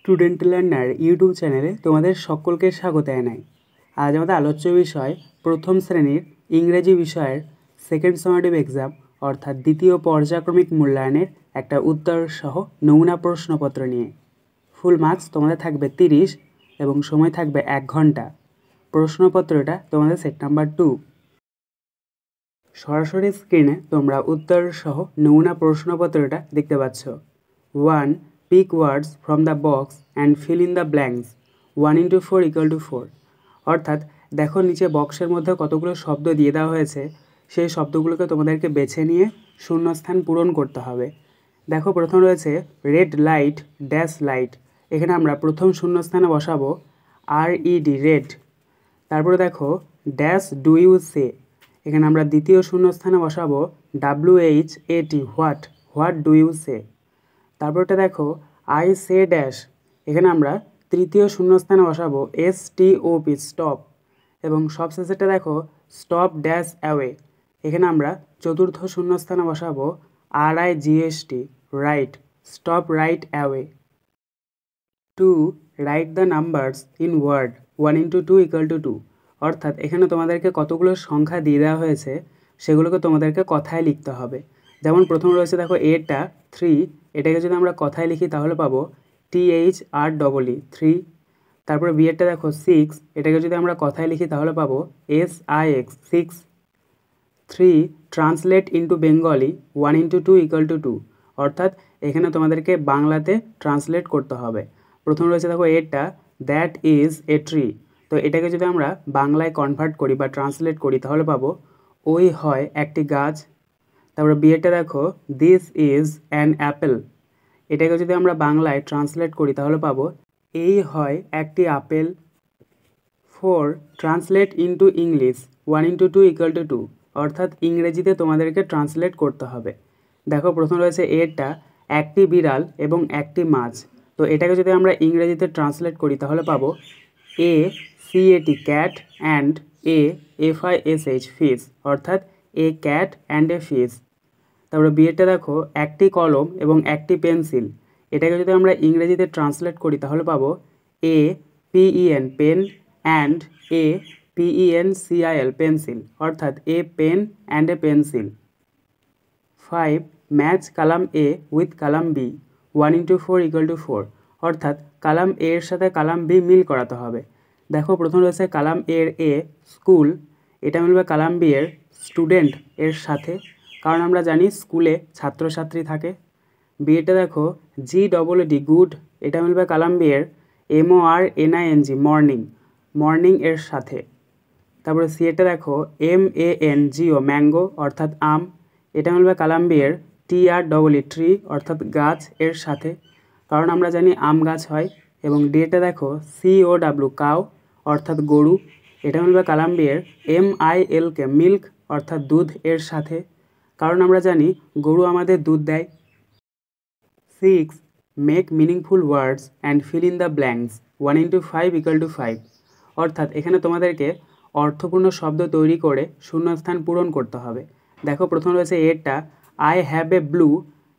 Student learner YouTube চ্যানেলে তোমাদের সকলকে স্বাগত জানাই। আজ আমাদের আলোচ্য বিষয় প্রথম শ্রেণীর ইংরেজি বিষয়ের সেকেন্ড সামেটিভ এক্সাম অর্থাৎ দ্বিতীয় পর্যায়ক্রমিক মূল্যায়নের একটা উত্তর সহ নমুনা প্রশ্নপত্র নিয়ে। ফুল মার্কস তোমাদের থাকবে 30 এবং সময় থাকবে 1 ঘন্টা। প্রশ্নপত্রটা তোমাদের সেট নাম্বার 2। সরাসরি স্ক্রিনে তোমরা উত্তর সহ নমুনা প্রশ্নপত্রটা দেখতে পাচ্ছ। 1. Pick words from the box and fill in the blanks. 1 into 4 equal to 4. অর্থাৎ দেখো নিচে বক্সের মধ্যে কতগুলো শব্দ দিয়ে দেওয়া হয়েছে, সেই শব্দগুলোকে তোমাদেরকে বেছে নিয়ে শূন্যস্থান পূরণ করতে হবে। দেখো প্রথম রয়েছে রেড লাইট ড্যাশ লাইট, এখানে আমরা প্রথম শূন্যস্থানে বসাবো RED রেড। তারপরে দেখো ড্যাশ ডু ইউ সে, এখানে আমরা দ্বিতীয় শূন্যস্থানে বসাবো WHAT what, what do you say. তারপরটা দেখো আই সে ড্যাশ, এখানে আমরা তৃতীয় শূন্যস্থানে বসাবো STOP স্টপ। এবং সবশেষেটা দেখো স্টপ ড্যাশ অ্যাওয়ে, এখানে আমরা চতুর্থ শূন্যস্থানে বসাবো RIGHT right, stop right away. 2. Write the numbers in word 1 into 2 equal to 2। অর্থাৎ এখানে তোমাদেরকে কতগুলো সংখ্যা দিয়ে দেওয়া হয়েছে, সেগুলোকে তোমাদেরকে কথায় লিখতে হবে। যেমন প্রথম রয়েছে দেখো এটা 3, এটাকে যদি আমরা কথায় লিখি তাহলে পাবো THREE 3। তারপরে বিয়েরটা দেখো 6, এটাকে যদি আমরা কথায় লিখি তাহলে পাবো SIX 6। 3. Translate into Bengali 1 into 2 equal to 2। অর্থাৎ এখানে তোমাদেরকে বাংলাতে ট্রান্সলেট করতে হবে। প্রথম রয়েছে দেখো এটা দ্যাট ইজ এ ট্রি, তো এটাকে যদি আমরা বাংলায় কনভার্ট করি বা ট্রান্সলেট করি তাহলে পাবো ওই হয় একটি গাছ। তারপরে বিয়েটা দেখো দিস ইজ অ্যান অ্যাপেল, এটাকে যদি আমরা বাংলায় ট্রান্সলেট করি তাহলে পাবো এই হয় একটি apple. 4. Translate into English 1 into 2 equal to 2। অর্থাৎ ইংরেজিতে তোমাদেরকে ট্রান্সলেট করতে হবে। দেখো প্রথম রয়েছে এটা একটি বিড়াল এবং একটি মাছ, তো এটাকে যদি আমরা ইংরেজিতে ট্রান্সলেট করি তাহলে পাবো ACAT cat and FISH fish, অর্থাৎ a cat and a fish. তারপরে বিয়েটা দেখো একটি কলম এবং একটি পেন্সিল, এটাকে যদি আমরা ইংরেজিতে ট্রান্সলেট করি তাহলে পাবো APEN pen and APENCIL pencil, অর্থাৎ a pen and a pencil. 5. Match column A with column B 1 into 4 equal to 4। অর্থাৎ কালাম A এর সাথে কালাম B মিল করাতে হবে। দেখো প্রথম রয়েছে কালাম A এর A স্কুল, এটা মিলবে কালাম B এর স্টুডেন্ট এর সাথে, কারণ আমরা জানি স্কুলে ছাত্রছাত্রী থাকে। বিয়েটা দেখো GED গুড, এটা মিলবে কালাম B এর MORNING মর্নিং, মর্নিং এর সাথে। তারপরে সি এটা দেখো MANGO ম্যাঙ্গো অর্থাৎ আম, এটা মিলবে কালাম B এর TREE ট্রি অর্থাৎ গাছ এর সাথে, কারণ আমরা জানি আম গাছ হয়। এবং ডিটা দেখো COW কাউ অর্থাৎ গরু, এটা মিলবে কালাম B এর MILK মিল্ক অর্থাৎ দুধ এর সাথে, কারণ আমরা জানি গরু আমাদের দুধ দেয়। 6. Make meaningful words and fill in the blanks 1 into 5 equal to 5। অর্থাৎ এখানে তোমাদেরকে অর্থপূর্ণ শব্দ তৈরি করে শূন্যস্থান পূরণ করতে হবে। দেখো প্রথম রয়েছে এটা I have a blue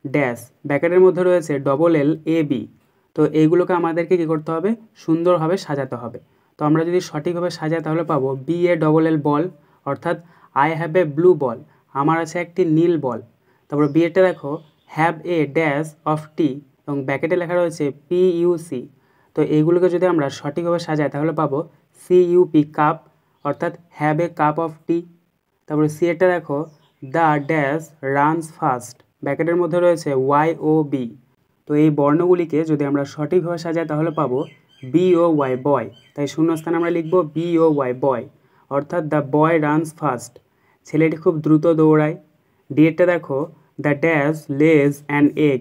dash, ব্র্যাকেটের মধ্যে রয়েছে LLAB, তো এইগুলোকে আমাদেরকে কী করতে হবে, সুন্দরভাবে সাজাতে হবে। তো আমরা যদি সঠিকভাবে সাজাই তাহলে পাবো BALL বল, অর্থাৎ আই হ্যাভ এ ব্লু বল, আমার আছে একটি নীল বল। তারপর বিয়েটা দেখো হ্যাভ এ ড্যাশ অফ টি এবং ব্র্যাকেটে লেখা রয়েছে PUC, তো এইগুলোকে যদি আমরা সঠিকভাবে সাজাই তাহলে পাবো CUP কাপ, অর্থাৎ হ্যাভ এ কাপ অফ টি। তারপরে সি এটা দেখো দ্য ড্যাশ রানস ফাস্ট, ব্র্যাকেটের মধ্যে রয়েছে YOB, তো এই বর্ণগুলিকে যদি আমরা সঠিকভাবে সাজাই তাহলে পাবো BOY বয়, তাই শূন্যস্থানে আমরা লিখব BOY বয়, অর্থাৎ দ্য বয় রানস ফাস্ট, ছেলেটি খুব দ্রুত দৌড়ায়। ডিএটা দেখো দ্য ড্যাশ লেজ অ্যান্ড এগ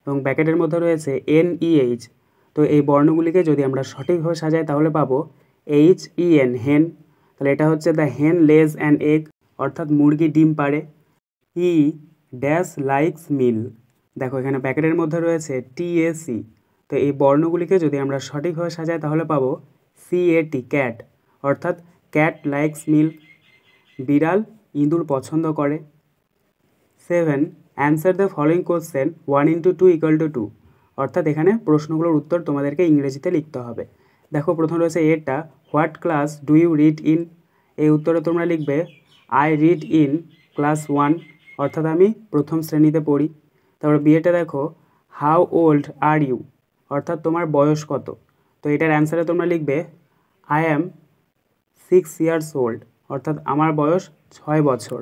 এবং ব্র্যাকেটের মধ্যে রয়েছে NEH, তো এই বর্ণগুলিকে যদি আমরা সঠিকভাবে সাজাই তাহলে পাবো HEN হেন, তাহলে এটা হচ্ছে দ্য হেন লেজ অ্যান্ড এগ, অর্থাৎ মুরগি ডিম পাড়ে। হি ড্যাশ লাইকস মিল, দেখো এখানে ব্র্যাকেটের মধ্যে রয়েছে TAC, তো এই বর্ণগুলিকে যদি আমরা সঠিকভাবে সাজাই তাহলে পাবো CAT ক্যাট, অর্থাৎ ক্যাট লাইকস মিল, বিড়াল ইঁদুর পছন্দ করে। 7. Answer the following question 1 into 2 equal to 2। অর্থাৎ এখানে প্রশ্নগুলোর উত্তর তোমাদেরকে ইংরেজিতে লিখতে হবে। দেখো প্রথম রয়েছে এটা, what class do you read in? এই উত্তরে তোমরা লিখবে আই রিড ইন ক্লাস 1, অর্থাৎ আমি প্রথম শ্রেণীতে পড়ি। তারপর বিয়েটা দেখো, হাউ ওল্ড আর ইউ? অর্থাৎ তোমার বয়স কত? তো এটার অ্যান্সারে তোমরা লিখবে আই অ্যাম 6 years old, অর্থাৎ আমার বয়স 6 বছর।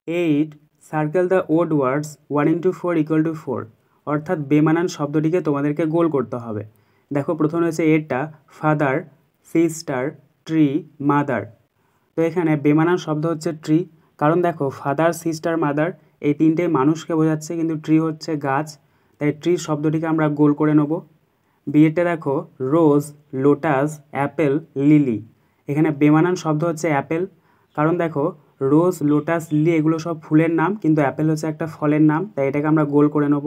8, circle the odd words 1 into 4 = 4, অর্থাৎ বেমানান শব্দটিকে তোমাদেরকে গোল করতে হবে। দেখো প্রথম হয়েছে এটা, ফাদার, সিস্টার, ট্রি, মাদার। তো এখানে বেমানান শব্দ হচ্ছে ট্রি, কারণ দেখো ফাদার, সিস্টার, মাদার এই তিনটে মানুষকে বোঝাচ্ছে, কিন্তু ট্রি হচ্ছে গাছ, তাই ট্রি শব্দটিকে আমরা গোল করে নেব। বিয়েটা দেখো, রোজ, লোটাস, অ্যাপেল, লিলি। এখানে বেমানান শব্দ হচ্ছে অ্যাপেল, কারণ দেখো রোজ, লোটাস, লিলি এগুলো সব ফুলের নাম, কিন্তু অ্যাপেল হচ্ছে একটা ফলের নাম, তাই এটাকে আমরা গোল করে নেব।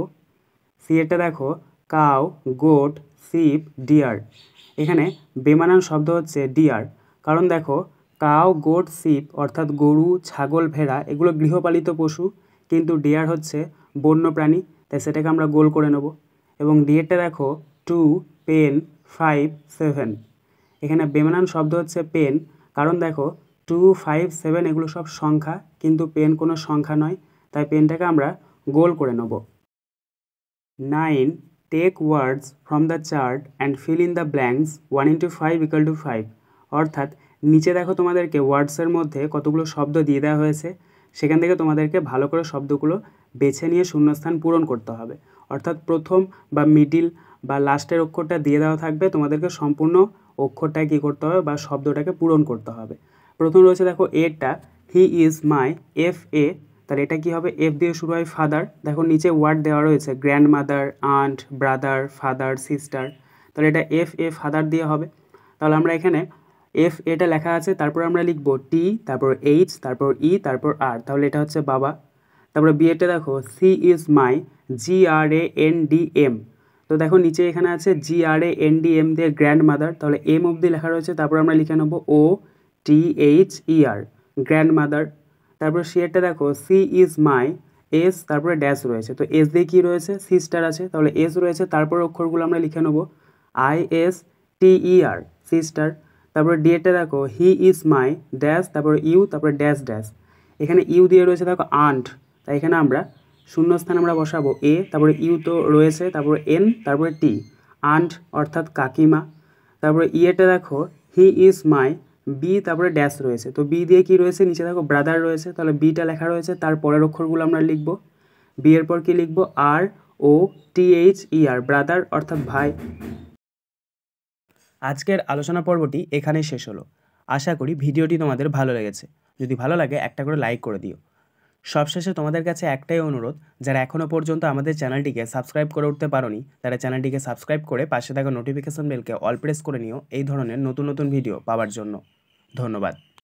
সিয়েটা দেখো, কাউ, গোট, শিপ, ডিয়ার। এখানে বেমানান শব্দ হচ্ছে ডিয়ার, কারণ দেখো কাউ, গোট, শিপ অর্থাৎ গরু, ছাগল, ভেড়া এগুলো গৃহপালিত পশু, কিন্তু ডিয়ার হচ্ছে বন্য প্রাণী, তাই সেটাকে আমরা গোল করে নেব। এবং ডিয়েরটা দেখো, 2, পেন, 5, 7। এখানে বেমানান শব্দ হচ্ছে পেন, কারণ দেখো 2, 5, 7 এগুলো সব সংখ্যা, কিন্তু পেন কোনো সংখ্যা নয়, তাই পেনটাকে আমরা গোল করে নেব। 9, take words from the chart and fill in the blanks 1 into 5 = 5, অর্থাৎ নিচে দেখো তোমাদেরকে ওয়ার্ডসের মধ্যে কতগুলো শব্দ দিয়ে দেওয়া হয়েছে, সেখান থেকে তোমাদেরকে ভালো করে শব্দগুলো বেছে নিয়ে শূন্যস্থান পূরণ করতে হবে। অর্থাৎ প্রথম বা মিডিল বা লাস্টের অক্ষরটা দিয়ে দেওয়া থাকবে, তোমাদেরকে সম্পূর্ণ অক্ষরটাকে কী করতে হবে বা শব্দটাকে পূরণ করতে হবে। প্রথম রয়েছে দেখো এটা, হি ইজ মাই, এফ এ, তাহলে এটা কী হবে, এফ দিয়ে শুরু হয় ফাদার। দেখো নিচে ওয়ার্ড দেওয়া রয়েছে grandmother, aunt, brother, father, sister, তাহলে এটা এফ এ ফাদার দিয়ে হবে। তাহলে আমরা এখানে এফ এটা লেখা আছে, তারপর আমরা লিখব টি, তারপর এইচ, তারপর ই, তারপর আর, তাহলে এটা হচ্ছে বাবা। তারপরে বিয়েটা দেখো, সি ইজ মাই, GRANDM। তো দেখো নিচে এখানে আছে GRANDM দিয়ে গ্র্যান্ড মাদার, তাহলে এম অবধি লেখা রয়েছে, তারপর আমরা লিখে নেব OTHER, গ্র্যান্ড মাদার। তারপর সিয়েরটা দেখো, সি ইজ মাই, এস, তারপরে ড্যাশ রয়েছে, তো এস দিয়ে কী রয়েছে, সিস্টার আছে, তাহলে এস রয়েছে, তারপর অক্ষরগুলো আমরা লিখে নেব ISTER, সিস্টার। তারপরে ডিএটা দেখো, হি ইজ মাই, ড্যাশ, তারপরে ইউ, তারপরে ড্যাশ ড্যাশ। এখানে ইউ দিয়ে রয়েছে দেখো আন্ট, তাই এখানে আমরা শূন্যস্থান আমরা বসাবো এ, তারপরে ইউ তো রয়েছে, তারপরে এন, তারপরে টি, আন্ট অর্থাৎ কাকিমা। তারপরে ইয়েটা দেখো, হি ইজ মাই, বি, তারপরে ড্যাশ রয়েছে, তো বি দিয়ে কি রয়েছে, নিচে দেখো ব্রাদার রয়েছে, তাহলে বিটা লেখা রয়েছে, তার পরের অক্ষরগুলো আমরা লিখব। বি এর পর কি লিখব, ROTHER, ব্রাদার অর্থাৎ ভাই। আজকের আলোচনা পর্বটি এখানেই শেষ হলো। আশা করি ভিডিওটি তোমাদের ভালো লেগেছে। যদি ভালো লাগে একটা করে লাইক করে দিও। সবশেষে তোমাদের কাছে একটাই অনুরোধ, যারা এখনও পর্যন্ত আমাদের চ্যানেলটিকে সাবস্ক্রাইব করে উঠতে পারোনি, তারা চ্যানেলটিকে সাবস্ক্রাইব করে পাশে থাকা নোটিফিকেশন বেলকে অল প্রেস করে নিও এই ধরনের নতুন নতুন ভিডিও পাওয়ার জন্য। ধন্যবাদ।